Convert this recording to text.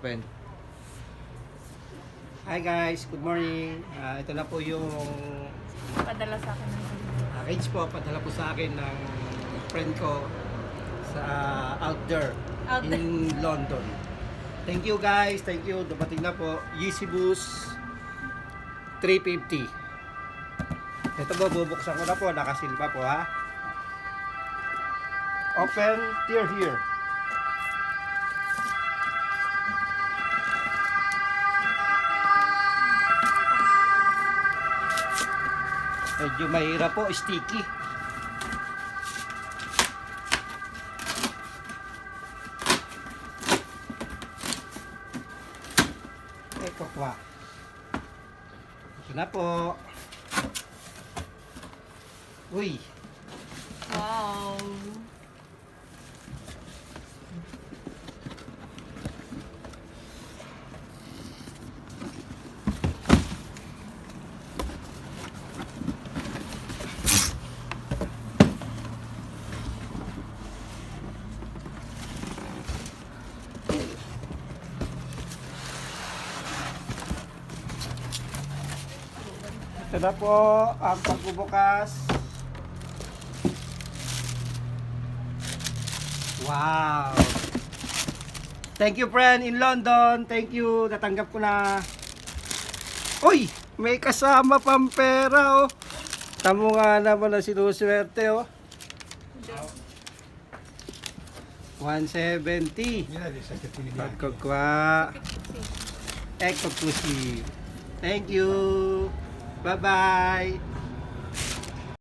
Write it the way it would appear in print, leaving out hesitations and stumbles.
open. Hi guys, good morning. Ito na po yung Padala sa akin ng package po. Padala po sa akin ng friend ko sa out there in London. Thank you guys, thank you. Dumating na po. Yeezy Boost 350. Ito po, bubuksan ko na po. Nakasil pa po ha. Open, tear here. Medyo mahirap po, sticky. Eko kwa. Ito na po. Uy. wow. Ito na po ang pagbubukas. Wow! Thank you friend in London. Thank you. Natanggap ko na. Uy! May kasama pang pera oh. Tamo nga naman na sinuswerte oh. 170. Pagkakwa. Exclusive. Thank you. Bye-bye.